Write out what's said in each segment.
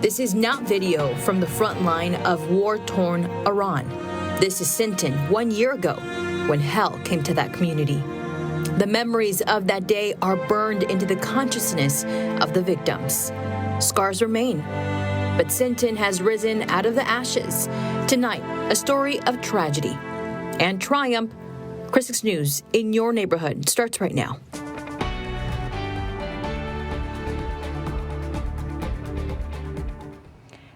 This is not video from the front line of war-torn Iran. This is Sinton 1 year ago when hell came to that community. The memories of that day are burned into the consciousness of the victims. Scars remain, but Sinton has risen out of the ashes. Tonight, a story of tragedy and triumph. KRIS 6 News in your neighborhood starts right now.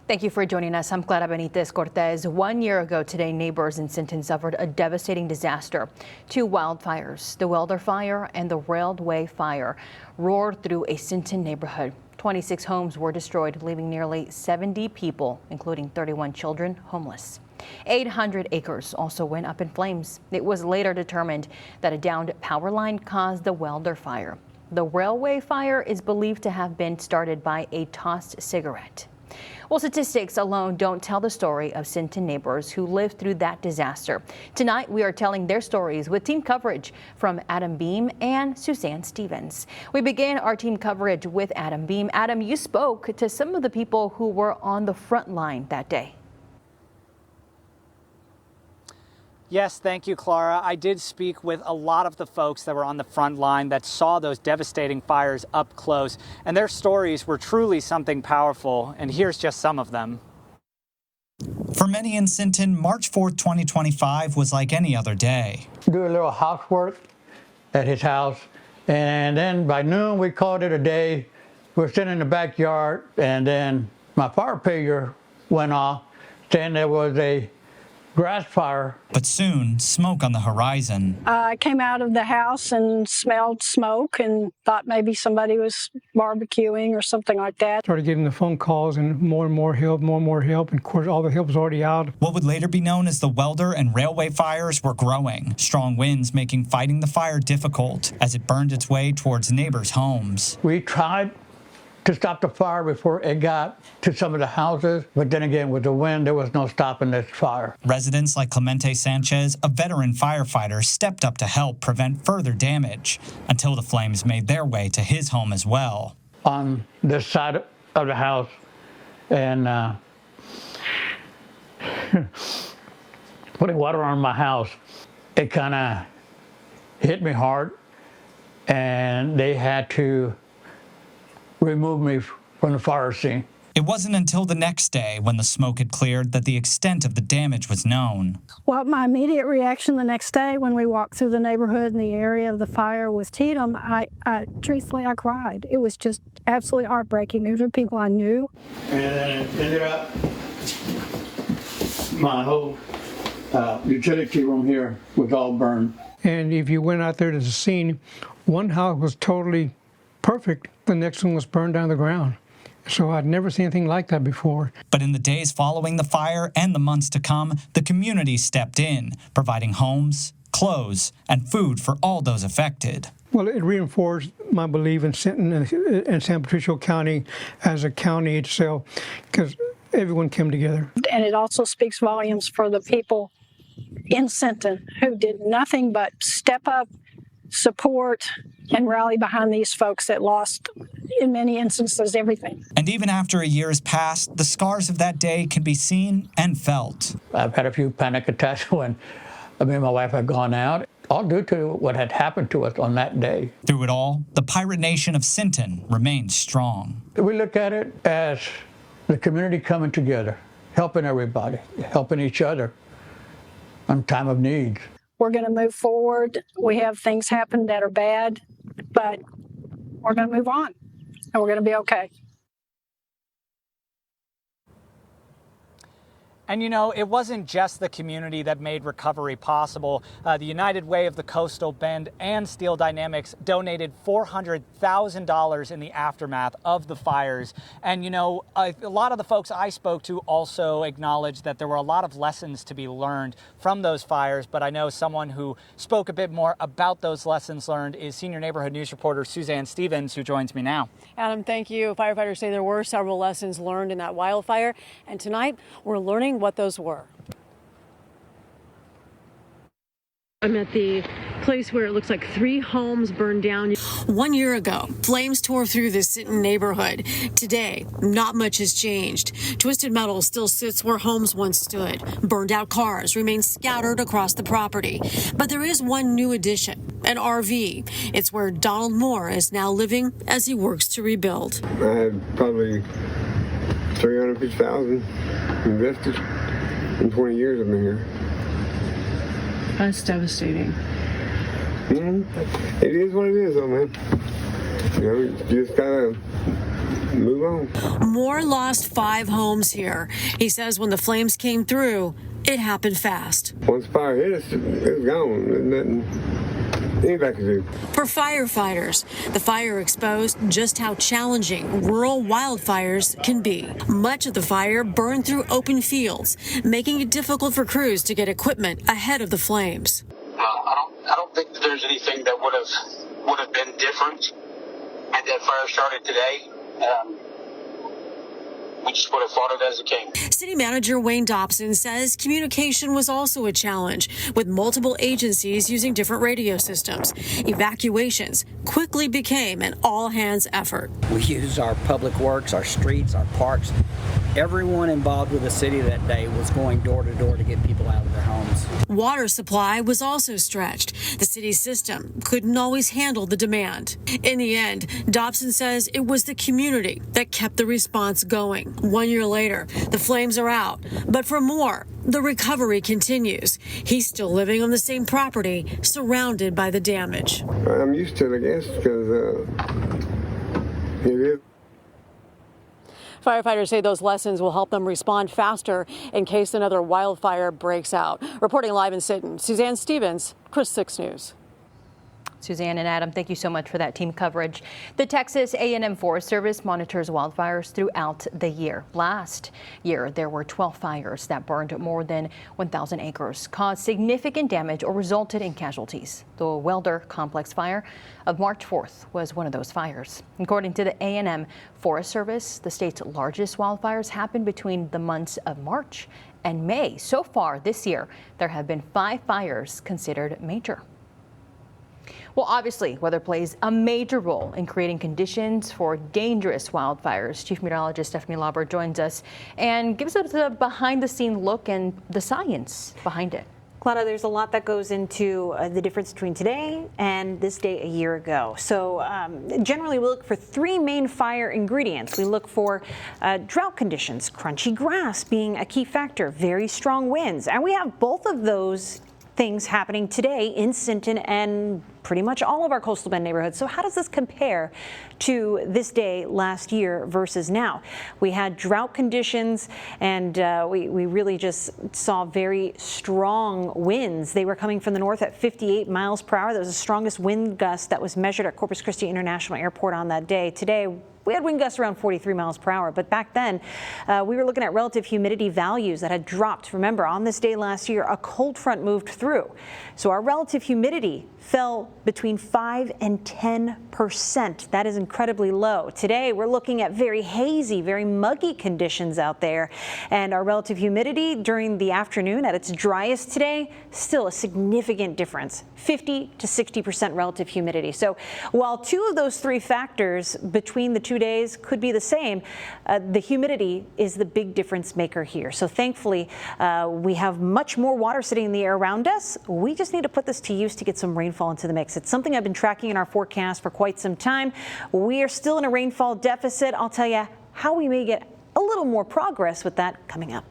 Thank you for joining us. I'm Clara Benitez Cortez. 1 year ago today, neighbors in Sinton suffered a devastating disaster. Two wildfires, the Welder Fire and the Railway Fire, roared through a Sinton neighborhood. 26 homes were destroyed, leaving nearly 70 people, including 31 children, homeless. 800 acres also went up in flames. It was later determined that a downed power line caused the Welder Fire. The Railway Fire is believed to have been started by a tossed cigarette. Well, statistics alone don't tell the story of Sinton neighbors who lived through that disaster. Tonight, we are telling their stories with team coverage from Adam Beam and Suzanne Stevens. We begin our team coverage with Adam Beam. Adam, you spoke to some of the people who were on the front line that day. Yes, thank you, Clara. I did speak with a lot of the folks that were on the front line that saw those devastating fires up close, and their stories were truly something powerful, and here's just some of them. For many in Sinton, March 4th, 2025 was like any other day. Do a little housework at his house, and then by noon we called it a day. We're sitting in the backyard, and then my fire pager went off, saying there was a grass fire. But soon, smoke on the horizon. I came out of the house and smelled smoke and thought maybe somebody was barbecuing or something like that. Started getting the phone calls and more help, and of course all the help was already out. What would later be known as the Welder and Railway fires were growing. Strong winds making fighting the fire difficult as it burned its way towards neighbors' homes. We tried to stop the fire before it got to some of the houses, but then again, with the wind, there was no stopping this fire. Residents like Clemente Sanchez, a veteran firefighter, stepped up to help prevent further damage until the flames made their way to his home as well. On this side of the house, and putting water on my house, it kind of hit me hard, and they had to remove me from the fire scene. It wasn't until the next day, when the smoke had cleared, that the extent of the damage was known. Well, my immediate reaction the next day when we walked through the neighborhood in the area of the fire with Tatum, truthfully, I cried. It was just absolutely heartbreaking. These were people I knew. And then it ended up, my whole utility room here was all burned. And if you went out there to the scene, one house was totally perfect. The next one was burned down to the ground. So I'd never seen anything like that before. But in the days following the fire and the months to come, the community stepped in, providing homes, clothes, and food for all those affected. Well, it reinforced my belief in Sinton and San Patricio County as a county itself, because everyone came together. And it also speaks volumes for the people in Sinton who did nothing but step up, support, and rally behind these folks that lost, in many instances, everything. And even after a year has passed, the scars of that day can be seen and felt. I've had a few panic attacks when me and my wife had gone out, all due to what had happened to us on that day. Through it all, the pirate nation of Sinton remains strong. We look at it as the community coming together, helping everybody, helping each other in time of need. We're going to move forward. We have things happen that are bad, but we're going to move on, and we're going to be okay. And you know, it wasn't just the community that made recovery possible. The United Way of the Coastal Bend and Steel Dynamics donated $400,000 in the aftermath of the fires. And you know, a lot of the folks I spoke to also acknowledged that there were a lot of lessons to be learned from those fires. But I know someone who spoke a bit more about those lessons learned is senior neighborhood news reporter Suzanne Stevens, who joins me now. Adam, thank you. Firefighters say there were several lessons learned in that wildfire, and tonight we're learning what those were. I'm at the place where it looks like 3 homes burned down. 1 year ago, flames tore through the Sinton neighborhood. Today, not much has changed. Twisted metal still sits where homes once stood. Burned out cars remain scattered across the property. But there is one new addition, an RV. It's where Donald Moore is now living as he works to rebuild. I had probably $350,000 invested in 20 years I've been here. That's devastating. It is what it is, though, man. You know, you just gotta move on. Moore lost 5 homes here. He says when the flames came through, it happened fast. Once fire hit us, it's gone. There's nothing anybody can do. For firefighters, the fire exposed just how challenging rural wildfires can be. Much of the fire burned through open fields, making it difficult for crews to get equipment ahead of the flames. I don't think that there's anything that would have been different had that fire started today. We just would have fought it as it came. City Manager Wayne Dobson says communication was also a challenge, with multiple agencies using different radio systems. Evacuations quickly became an all-hands effort. We used our public works, our streets, our parks. Everyone involved with the city that day was going door to door to get people out of their homes. Water supply was also stretched. The city's system couldn't always handle the demand. In the end, Dobson says it was the community that kept the response going. 1 year later, the flames are out. But for Moore, the recovery continues. He's still living on the same property, surrounded by the damage. I'm used to it, I guess, because it is. Firefighters say those lessons will help them respond faster in case another wildfire breaks out. Reporting live in Sinton, Suzanne Stevens, KRIS 6 News. Suzanne and Adam, thank you so much for that team coverage. The Texas A&M Forest Service monitors wildfires throughout the year. Last year, there were 12 fires that burned more than 1,000 acres, caused significant damage or resulted in casualties. The Welder Complex fire of March 4th was one of those fires. According to the A&M Forest Service, the state's largest wildfires happened between the months of March and May. So far this year, there have been 5 fires considered major. Well, obviously, weather plays a major role in creating conditions for dangerous wildfires. Chief Meteorologist Stephanie Lauber joins us and gives us a behind-the-scene look and the science behind it. Clara, there's a lot that goes into the difference between today and this day a year ago. So generally we look for 3 main fire ingredients. We look for drought conditions, crunchy grass being a key factor, very strong winds. And we have both of those things happening today in Sinton and pretty much all of our coastal bend neighborhoods. So how does this compare to this day last year versus now? We had drought conditions and we really just saw very strong winds. They were coming from the north at 58 miles per hour. That was the strongest wind gust that was measured at Corpus Christi International Airport on that day. Today, we had wind gusts around 43 miles per hour, but back then we were looking at relative humidity values that had dropped. Remember, on this day last year, a cold front moved through. So our relative humidity fell between 5 and 10%. That is incredibly low. Today, we're looking at very hazy, very muggy conditions out there. And our relative humidity during the afternoon at its driest today, still a significant difference, 50 to 60% relative humidity. So while 2 of those 3 factors between the 2 days could be the same, the humidity is the big difference maker here. So thankfully, we have much more water sitting in the air around us. We just need to put this to use to get some rainfall into the mix. It's something I've been tracking in our forecast for quite some time. We are still in a rainfall deficit. I'll tell you how we may get a little more progress with that coming up.